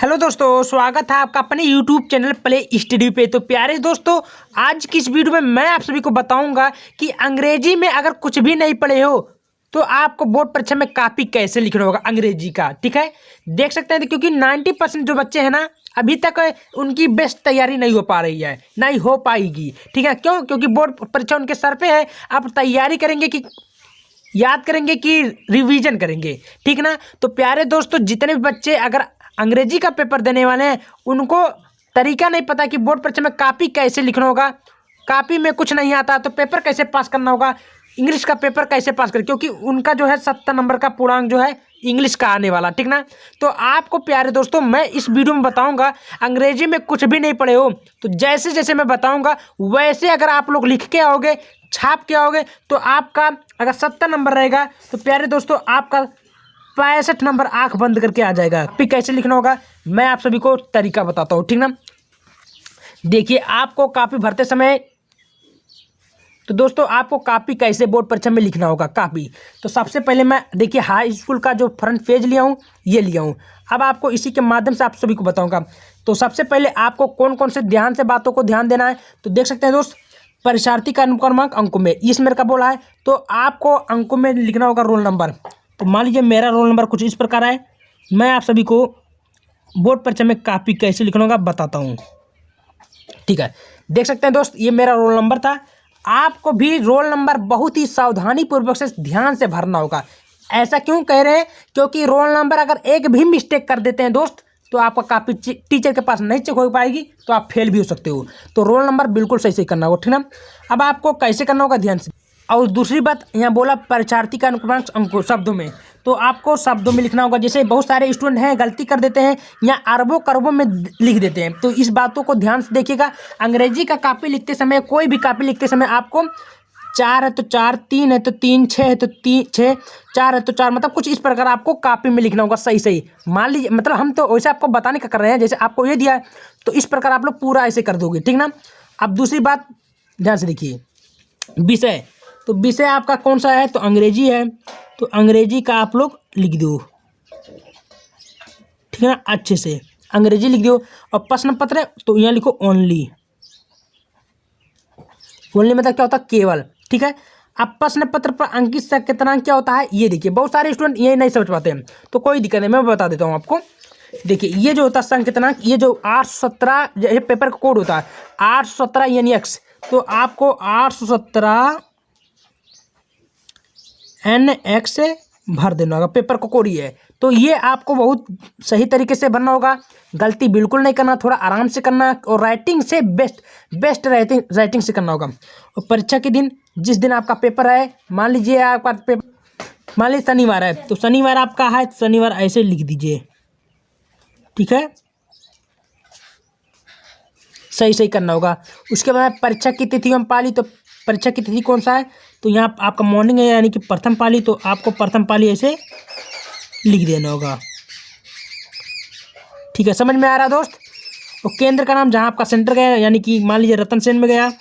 Hello दोस्तों, स्वागत है आपका अपने यूट्यूब चैनल प्ले स्टडी पे। तो प्यारे दोस्तों, आज की इस वीडियो में मैं आप सभी को बताऊंगा कि अंग्रेजी में अगर कुछ भी नहीं पढ़े हो तो आपको बोर्ड परीक्षा में कॉपी कैसे लिखना होगा अंग्रेजी का। ठीक है, देख सकते हैं क्योंकि 90% जो बच्चे हैं ना, अभी तक उनकी बेस्ट तैयारी नहीं हो पा रही है, नहीं हो पाएगी। ठीक है, क्यों? क्योंकि बोर्ड परीक्षा उनके सर पे है। आप तैयारी करेंगे कि याद करेंगे कि रिवीजन करेंगे? ठीक ना। तो प्यारे दोस्तों, जितने भी बच्चे अगर अंग्रेजी का पेपर देने वाले हैं, उनको तरीका नहीं पता कि बोर्ड परीक्षा में कॉपी कैसे लिखना होगा, कॉपी में कुछ नहीं आता तो पेपर कैसे पास करना होगा, इंग्लिश का पेपर कैसे पास करें, क्योंकि उनका जो है 70 नंबर का पूर्णांक जो है इंग्लिश का आने वाला। ठीक ना। तो आपको प्यारे दोस्तों मैं इस वीडियो में बताऊंगा, अंग्रेजी में कुछ भी नहीं पढ़े हो तो जैसे जैसे मैं बताऊंगा वैसे अगर आप लोग लिख के आओगे, छाप के आओगे, तो आपका अगर 70 नंबर रहेगा तो प्यारे दोस्तों आपका 65 नंबर आंख बंद करके आ जाएगा। फिर कैसे लिखना होगा मैं आप सभी को तरीका बताता हूँ। ठीक ना। देखिए, आपको कॉपी भरते समय तो दोस्तों आपको कॉपी कैसे बोर्ड परीक्षा में लिखना होगा कॉपी। तो सबसे पहले मैं देखिए हाई स्कूल का जो फ्रंट पेज लिया हूँ, ये लिया हूँ। अब आपको इसी के माध्यम से आप सभी को बताऊंगा। तो सबसे पहले आपको कौन कौन से ध्यान से बातों को ध्यान देना है, तो देख सकते हैं दोस्त, परीक्षार्थी का अनुक्रमांक अंकों में, इस मेरे का बोला है, तो आपको अंकों में लिखना होगा रोल नंबर। तो मान लीजिए मेरा रोल नंबर कुछ इस प्रकार है। मैं आप सभी को बोर्ड परीक्षा में कॉपी कैसे लिखना होगा बताता हूँ। ठीक है, देख सकते हैं दोस्त, ये मेरा रोल नंबर था। आपको भी रोल नंबर बहुत ही सावधानी पूर्वक से ध्यान से भरना होगा। ऐसा क्यों कह रहे हैं? क्योंकि रोल नंबर अगर एक भी मिस्टेक कर देते हैं दोस्त, तो आपका कॉपी टीचर के पास नहीं चेक हो पाएगी, तो आप फेल भी हो सकते हो। तो रोल नंबर बिल्कुल सही से करना होगा। ठीक ना। अब आपको कैसे करना होगा ध्यान से। और दूसरी बात, यहाँ बोला परीक्षार्थी का अनुक्रमांक अंकों शब्दों में, तो आपको शब्दों में लिखना होगा। जैसे बहुत सारे स्टूडेंट हैं गलती कर देते हैं, यहाँ अरबों करोड़ों में लिख देते हैं, तो इस बातों को ध्यान से देखिएगा। अंग्रेजी का कॉपी लिखते समय, कोई भी कॉपी लिखते समय आपको 4 है तो 4, 3 है तो 3, 6 है तो 6, 4 है तो 4, मतलब कुछ इस प्रकार आपको कॉपी में लिखना होगा सही सही। मान लीजिए, मतलब हम तो वैसे आपको बताने का कर रहे हैं, जैसे आपको ये दिया है तो इस प्रकार आप लोग पूरा ऐसे कर दोगे। ठीक ना। अब दूसरी बात ध्यान से देखिए, विषय। तो विषय आपका कौन सा है? तो अंग्रेजी है, तो अंग्रेजी का आप लोग लिख दो। ठीक है ना, अच्छे से अंग्रेजी लिख दो। और प्रश्न पत्र है तो यहाँ लिखो ओनली। ओनली मतलब क्या होता है? केवल। ठीक है। अब प्रश्न पत्र पर अंकित संकेतनांक क्या होता है, ये देखिए बहुत सारे स्टूडेंट ये नहीं समझ पाते हैं, तो कोई दिक्कत नहीं, मैं बता देता हूँ आपको। देखिए, ये जो होता है संकेतनांक, ये जो 817 ये पेपर का कोड होता है 817 यानी एक्स, तो आपको 817 NX से भर देना होगा। पेपर को कोड ये है, तो ये आपको बहुत सही तरीके से भरना होगा। गलती बिल्कुल नहीं करना, थोड़ा आराम से करना, और राइटिंग से बेस्ट राइटिंग से करना होगा। और परीक्षा के दिन, जिस दिन आपका पेपर है, मान लीजिए आपका पेपर मान लीजिए शनिवार है, तो शनिवार आपका है, शनिवार ऐसे लिख दीजिए। ठीक है, सही सही करना होगा। उसके बाद परीक्षा की तिथि हम पाली, तो परीक्षा की तिथि कौन सा है? तो यहाँ आपका मॉर्निंग है, यानी कि प्रथम पाली, तो आपको प्रथम पाली ऐसे लिख देना होगा। ठीक है, समझ में आ रहा दोस्त। और केंद्र का नाम, जहाँ आपका सेंटर गया, यानी कि मान लीजिए रतन सेन में गया,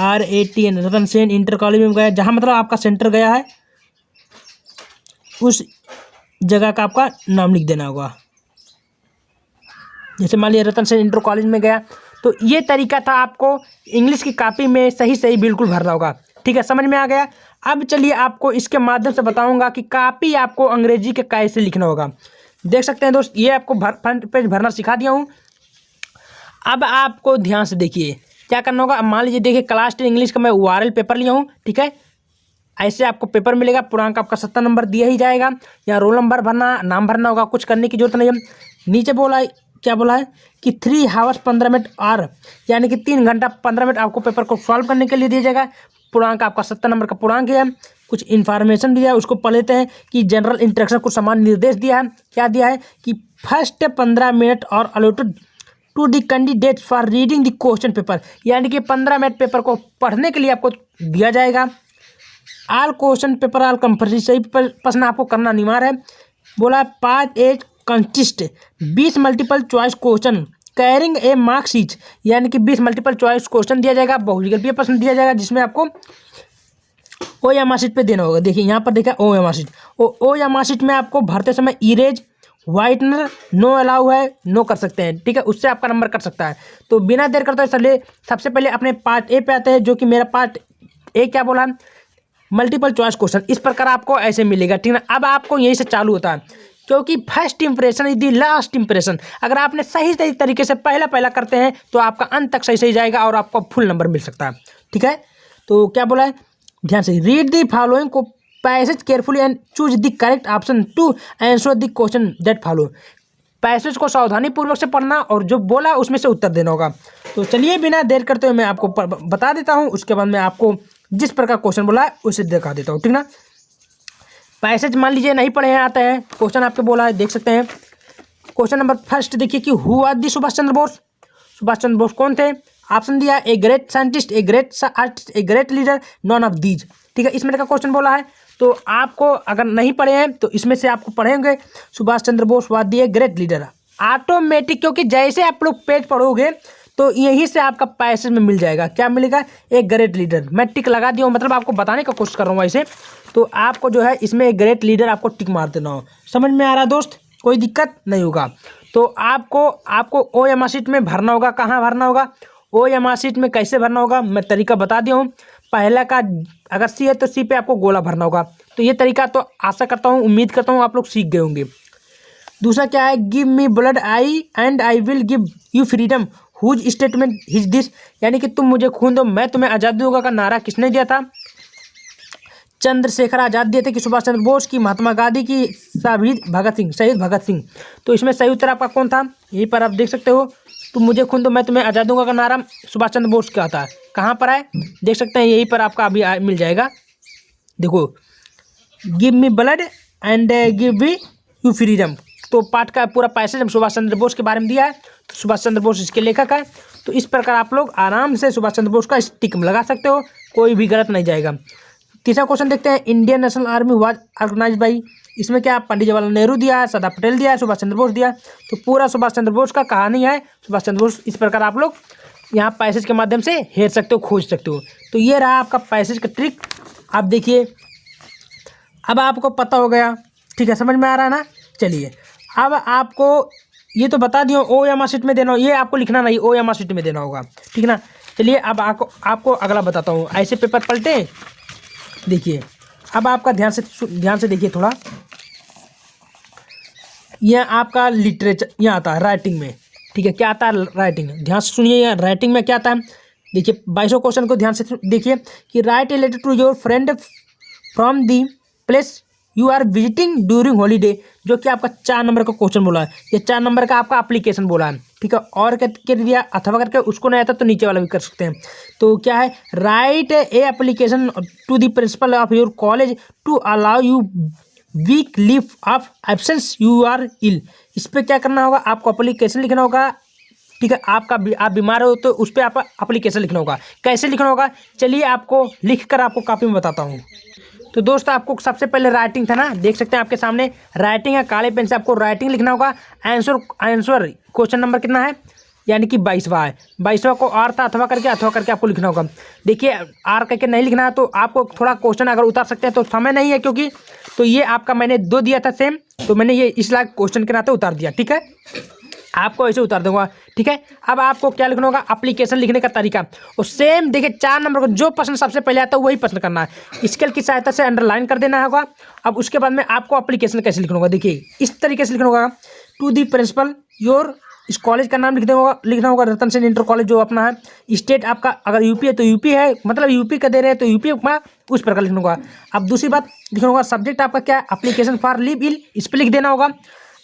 RATN Ratan Sen inter college में गया, जहाँ मतलब आपका सेंटर गया है उस जगह का आपका नाम लिख देना होगा। जैसे मान लीजिए रतन सेन इंटर कॉलेज में गया, तो ये तरीका था आपको इंग्लिश की कॉपी में सही सही बिल्कुल भरना होगा। ठीक है, समझ में आ गया। अब चलिए आपको इसके माध्यम से बताऊंगा कि कॉपी आपको अंग्रेजी के कैसे लिखना होगा। देख सकते हैं दोस्त, ये आपको फ्रंट पेज भरना सिखा दिया हूँ। अब आपको ध्यान से देखिए क्या करना होगा। अब मान लीजिए, देखिए क्लास 10 इंग्लिश का मैं ORL पेपर लिया हूँ। ठीक है, ऐसे आपको पेपर मिलेगा, पूर्णांक आपका 70 नंबर दिया ही जाएगा। यहाँ रोल नंबर भरना, नाम भरना होगा, कुछ करने की जरूरत नहीं है। नीचे बोला है, क्या बोला है कि 3 आवर्स 15 मिनट और, यानी कि 3 घंटा 15 मिनट आपको पेपर को सॉल्व करने के लिए दिया जाएगा। पूर्णांक आपका 70 नंबर का पूर्णांक है। कुछ इन्फॉर्मेशन दिया है, उसको पढ़ लेते हैं कि जनरल इंस्ट्रक्शन को समान निर्देश दिया है। क्या दिया है कि फर्स्ट 15 मिनट और allotted to the candidate for reading the question paper, यानी कि 15 मिनट पेपर को पढ़ने के लिए आपको दिया जाएगा। All question paper all compulsory, सही प्रश्न आपको करना अनिवार्य है। बोला 5 as consist 20 multiple choice questions carrying a marks each, यानी कि 20 मल्टीपल चॉइस क्वेश्चन दिया जाएगा, बहुविकल्पीय प्रश्न दिया जाएगा, जिसमें आपको OMR शीट पे देना होगा। देखिए यहाँ पर देखा OMR शीट, OMR शीट में आपको भरते समय इरेज वाइटनर नो अलाउ है, नो कर सकते हैं, ठीक है, उससे आपका नंबर कट सकता है। तो बिना देर करते हुए सबसे पहले अपने पार्ट ए पे आते हैं, जो कि मेरा पार्ट ए क्या बोला, मल्टीपल चॉइस क्वेश्चन। इस प्रकार आपको ऐसे मिलेगा, ठीक है ना। अब आपको यहीं से चालू होता है, क्योंकि first impression is the last impression. अगर आपने सही सही तरीके से पहला करते हैं तो आपका अंत तक सही सही जाएगा और आपको फुल नंबर मिल सकता है, ठीक है। तो क्या बोला है, ध्यान से रीड द फॉलोइंग को passage carefully and choose the correct option to answer the question that follow. Passage को सावधानी पूर्वक से पढ़ना और जो बोला उसमें से उत्तर देना होगा। तो चलिए बिना देर करते हुए मैं आपको बता देता हूँ, उसके बाद मैं आपको जिस प्रकार क्वेश्चन बोला है उसे दिखा देता हूँ, ठीक ना। पैसेज मान लीजिए नहीं पढ़े हैं, आता है क्वेश्चन आपके बोला है, देख सकते हैं। क्वेश्चन नंबर फर्स्ट देखिए कि who are the Subhash Chandra Bose. Subhash Chandra Bose कौन थे? ऑप्शन दिया a great scientist, a great artist, A great leader, none of these, ठीक है। इसमें का क्वेश्चन बोला है। तो आपको अगर नहीं पढ़े हैं तो इसमें से आपको पढ़ेंगे Subhash Chandra Bose was the a great leader automatic, क्योंकि जैसे आप लोग पेज पढ़ोगे तो यहीं से आपका पैसेज में मिल जाएगा, क्या मिलेगा, एक ग्रेट लीडर। मैं टिक लगा दिया हूँ, मतलब आपको बताने का कोशिश कर रहा हूँ ऐसे। तो आपको जो है इसमें एक ग्रेट लीडर आपको टिक मार देना हो। समझ में आ रहा है दोस्त? कोई दिक्कत नहीं होगा। तो आपको OMR शीट में भरना होगा। कहाँ भरना होगा? OMR शीट में कैसे भरना होगा मैं तरीका बता दिया हूँ। पहला का अगर सी है तो सी पे आपको गोला भरना होगा। तो ये तरीका तो आशा करता हूँ, उम्मीद करता हूँ आप लोग सीख गए होंगे। दूसरा क्या है, give me blood I will give you freedom whose statement is this, यानी कि तुम मुझे खून दो मैं तुम्हें आज़ादी दूंगा का नारा किसने दिया था? चंद्रशेखर आज़ाद दिए थे कि सुभाष चंद्र बोस की, महात्मा गांधी की, शहीद भगत सिंह। तो इसमें सही उत्तर आपका कौन था? यहीं पर आप देख सकते हो, तुम मुझे खून दो मैं तुम्हें आज़ाद दूंगा का नारा सुभाष चंद्र बोस का था। कहाँ पर है देख सकते हैं, यहीं पर आपका अभी मिल जाएगा। देखो, give me blood and give me you freedom. तो पाठ का पूरा पैसेज हम सुभाष चंद्र बोस के बारे में दिया है। तो सुभाष चंद्र बोस इसके लेखक है। तो इस प्रकार आप लोग आराम से सुभाष चंद्र बोस का स्टिक लगा सकते हो, कोई भी गलत नहीं जाएगा। तीसरा क्वेश्चन देखते हैं, Indian national army was organised by. इसमें क्या पंडित जवाहरलाल नेहरू दिया है, सरदार पटेल दिया है, सुभाष चंद्र बोस दिया। तो पूरा सुभाष चंद्र बोस का कहानी है, सुभाष चंद्र बोस। इस प्रकार आप लोग यहाँ पैसेज के माध्यम से हेर सकते हो, खोज सकते हो। तो ये रहा आपका पैसेज का ट्रिक। आप देखिए, अब आपको पता हो गया, ठीक है, समझ में आ रहा है ना। चलिए अब आपको ये तो बता दिया OMR शीट में देना हो, ये आपको लिखना नहीं, OMR शीट में देना होगा, ठीक है ना। चलिए अब आपको अगला बताता हूँ। ऐसे पेपर पलटे, देखिए अब आपका ध्यान से देखिए थोड़ा। यह आपका लिटरेचर यहाँ आता है राइटिंग में, ठीक है। क्या आता है? राइटिंग। ध्यान से सुनिए, यहाँ राइटिंग में क्या आता है। देखिए 22वां क्वेश्चन को ध्यान से देखिए कि write a letter to your friend from the place you are visiting during holiday, जो कि आपका 4 नंबर का क्वेश्चन बोला है। ये 4 नंबर का आपका एप्लीकेशन बोला है, ठीक है। और कर दिया अथवा करके, उसको नहीं आता तो नीचे वाला भी कर सकते हैं। तो क्या है, write a application to the principal of your college to allow you week leave of absence you are ill. इस पर क्या करना होगा, आपको एप्लीकेशन लिखना होगा, ठीक है। आप बीमार हो तो उस पर आप एप्लीकेशन लिखना होगा। कैसे लिखना होगा, चलिए आपको लिख कर आपको कॉपी में बताता हूँ। तो दोस्त आपको सबसे पहले राइटिंग था ना, देख सकते हैं आपके सामने राइटिंग है। काले पेन से आपको राइटिंग लिखना होगा। आंसर क्वेश्चन नंबर कितना है, यानी कि 22वां है। 22वां को आर था, अथवा करके आपको लिखना होगा। देखिए आर करके नहीं लिखना है तो आपको थोड़ा क्वेश्चन अगर उतार सकते हैं, तो समय नहीं है क्योंकि तो ये आपका मैंने 2 दिया था सेम, तो मैंने ये इस लाइक क्वेश्चन के नाते उतार दिया, ठीक है। आपको ऐसे उतार दूंगा, ठीक है। अब आपको क्या लिखना होगा, एप्लीकेशन लिखने का तरीका। और सेम देखिए 4 नंबर को जो प्रश्न सबसे पहले आता है वही प्रश्न करना है। स्केल की सहायता से अंडरलाइन कर देना होगा। अब उसके बाद में आपको एप्लीकेशन कैसे लिखना होगा, देखिए इस तरीके से लिखना होगा। टू दी प्रिंसिपल योर, इस कॉलेज का नाम लिखना होगा रतन सेन इंटर कॉलेज जो अपना है। स्टेट आपका अगर यूपी है तो यूपी है, मतलब यूपी का दे रहे हैं तो यूपी में उस प्रकार लिखना होगा। अब दूसरी बात लिखना होगा, सब्जेक्ट आपका क्या है, एप्लीकेशन फॉर लीव इल, इस पर लिख देना होगा।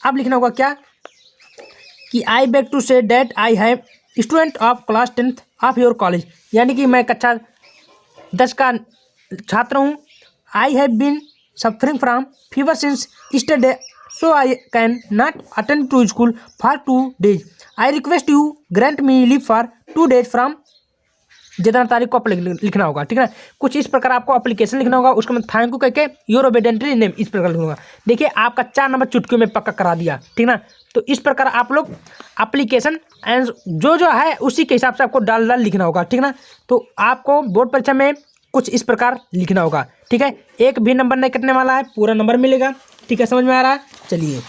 अब लिखना होगा क्या कि I beg to say that I have student of class 10th of your college, यानी कि मैं कक्षा 10 का छात्र हूँ। I have been suffering from fever since yesterday so I can not attend to school for 2 days। I request you grant me leave for 2 days from जितना तारीख को लिखना होगा, ठीक है। कुछ इस प्रकार आपको एप्लीकेशन लिखना होगा। उसके बाद थैंक यू कहके योर ओबीडिएंटली नेम, इस प्रकार लिखना होगा। देखिए आपका 4 नंबर चुटकियों में पक्का करा दिया, ठीक ना। तो इस प्रकार आप लोग एप्लीकेशन एंड जो है उसी के हिसाब से आपको डाल लिखना होगा, ठीक ना। तो आपको बोर्ड परीक्षा में कुछ इस प्रकार लिखना होगा, ठीक है। एक भी नंबर नहीं कटने वाला है, पूरा नंबर मिलेगा, ठीक है। समझ में आ रहा है? चलिए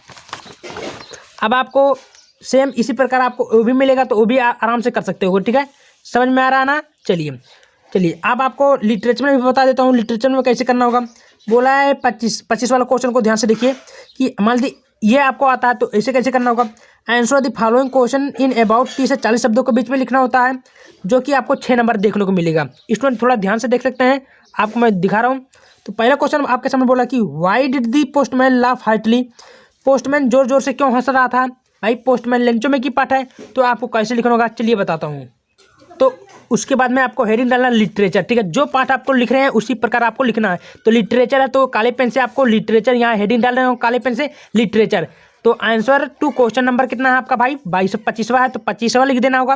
अब आपको सेम इसी प्रकार आपको वो भी मिलेगा, तो वो भी आराम से कर सकते हो। ठीक है, समझ में आ रहा है ना। चलिए अब आपको लिटरेचर में भी बता देता हूँ, लिटरेचर में कैसे करना होगा। बोला है 25 वाला क्वेश्चन को ध्यान से देखिए कि मान लीजिए ये आपको आता है, तो ऐसे कैसे करना होगा। Answer the following question in about 30 से 40 शब्दों के बीच में लिखना होता है, जो कि आपको 6 नंबर देखने को मिलेगा। स्टूडेंट थोड़ा ध्यान से देख सकते हैं, आपको मैं दिखा रहा हूँ। तो पहला क्वेश्चन आपके सामने बोला कि why did the postman laugh heartily, postman जोर जोर से क्यों हंस रहा था। भाई पोस्टमैन लंचों में की पाठ है, तो आपको कैसे लिखना होगा चलिए बताता हूँ। तो उसके बाद में आपको हेडिंग डालना लिटरेचर। ठीक है, जो पाठ आपको लिख रहे हैं उसी प्रकार आपको लिखना है। तो लिटरेचर है तो काले पेन से आपको लिटरेचर, यहाँ हेडिंग डाल रहे हो काले पेन से लिटरेचर। तो आंसर टू क्वेश्चन नंबर कितना है आपका भाई 25वां है, तो 25वां लिख देना होगा।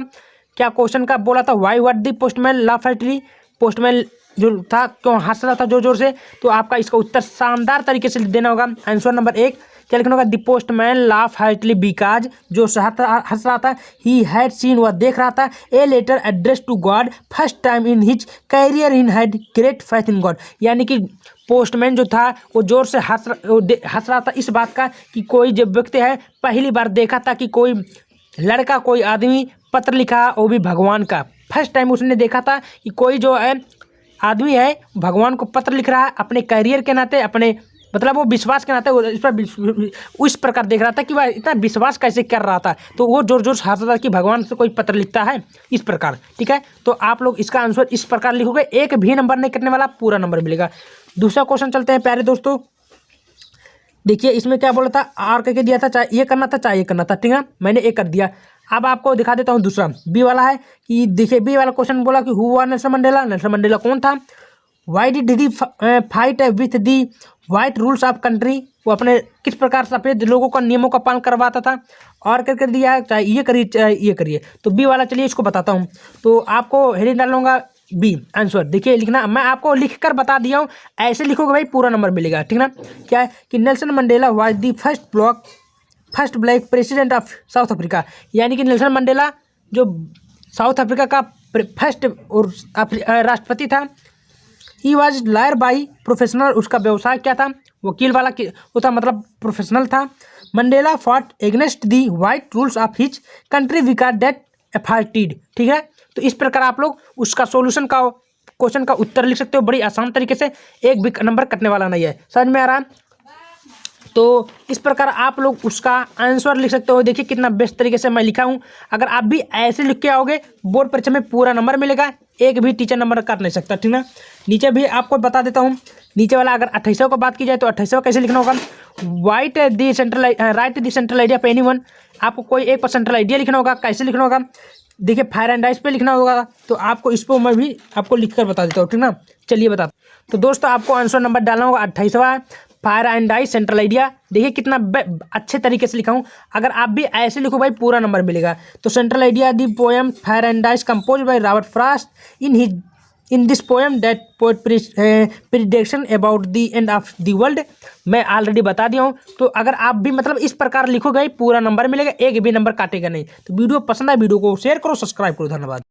क्या क्वेश्चन का बोला था, why what the postman laugh heartily, postman जो था क्यों हंस रहा था जोर जोर से। तो आपका इसका उत्तर शानदार तरीके से लिख देना होगा। आंसर नंबर 1 क्या लिखना होगा, the postman laugh heartily because, जो हंस रहा था, ही हैड सीन, वह देख रहा था, a letter address to God first time in his career, in had great faith in God. यानी कि पोस्टमैन जो था वो जोर से हंस रहा था इस बात का कि कोई जो व्यक्ति है पहली बार देखा था कि कोई लड़का कोई आदमी पत्र लिखा, वो भी भगवान का। फर्स्ट टाइम उसने देखा था कि कोई जो है आदमी है भगवान को पत्र लिख रहा है, अपने कैरियर के नाते, अपने मतलब वो विश्वास के नाते इस पर उस प्रकार देख रहा था कि वह इतना विश्वास कैसे कर रहा था। तो वो जोर जोर से हंस रहा था कि भगवान से कोई पत्र लिखता है इस प्रकार। ठीक है, तो आप लोग इसका आंसर इस प्रकार लिखोगे, एक भी नंबर नहीं कटने वाला, पूरा नंबर मिलेगा। दूसरा क्वेश्चन चलते हैं प्यारे दोस्तों। देखिए इसमें क्या बोला था, आर करके दिया था, चाहे ये करना था चाहे ये करना था। ठीक है, मैंने ए कर दिया। अब आपको दिखा देता हूँ दूसरा बी वाला है कि देखिए बी वाला क्वेश्चन बोला कि who were Nelson Mandela, Nelson Mandela कौन था। Why did he fight with the white rules of country, वो अपने किस प्रकार सफ़ेद लोगों का नियमों का पालन करवाता था। और कर दिया है, चाहे ये करिए चाहे ये करिए। तो बी वाला चलिए इसको बताता हूँ। तो आपको हेडिंग डालूंगा बी आंसर। देखिए लिखना, मैं आपको लिख कर बता दिया हूँ, ऐसे लिखोगे भाई पूरा नंबर मिलेगा। ठीक ना, क्या है कि Nelson Mandela was the first black president of south Africa, यानी कि नेल्सन मंडेला जो साउथ अफ्रीका का फर्स्ट और राष्ट्रपति था। He was lawyer by professional, उसका व्यवसाय क्या था, वकील वाला वो था, मतलब प्रोफेशनल था। Mandela fought against the white rules of his country because that apartheid. ठीक है, तो इस प्रकार आप लोग उसका सॉल्यूशन का क्वेश्चन का उत्तर लिख सकते हो बड़ी आसान तरीके से, एक भी नंबर कटने वाला नहीं है। समझ में आ रहा है। तो इस प्रकार आप लोग उसका आंसर लिख सकते हो। देखिए कितना बेस्ट तरीके से मैं लिखा हूँ। अगर आप भी ऐसे लिख के आओगे बोर्ड परीक्षा में पूरा नंबर मिलेगा, एक भी टीचर नंबर काट नहीं सकता। ठीक ना, नीचे भी आपको बता देता हूँ। नीचे वाला अगर 28वां को बात की जाए तो 28वां कैसे लिखना होगा, right the central idea of anyone, आपको कोई एक पर सेंट्रल आइडिया लिखना होगा। कैसे लिखना होगा, देखिए फायर एंड आइस पे लिखना होगा। तो आपको इस पर मैं भी आपको लिख कर बता देता हूँ। ठीक ना, चलिए बता। तो दोस्तों आपको आंसर नंबर डालना होगा 28वां, fire and ice central idea. देखिए कितना अच्छे तरीके से लिखा हूँ। अगर आप भी ऐसे लिखो भाई पूरा नंबर मिलेगा। तो central idea the poem fire and ice compose by Robert Frost in this poem that poet prediction about the end of the world, मैं ऑलरेडी बता दिया हूँ। तो अगर आप भी मतलब इस प्रकार लिखोगे पूरा नंबर मिलेगा, एक भी नंबर काटेगा नहीं। तो वीडियो पसंद है, वीडियो को शेयर करो, सब्सक्राइब करो। धन्यवाद।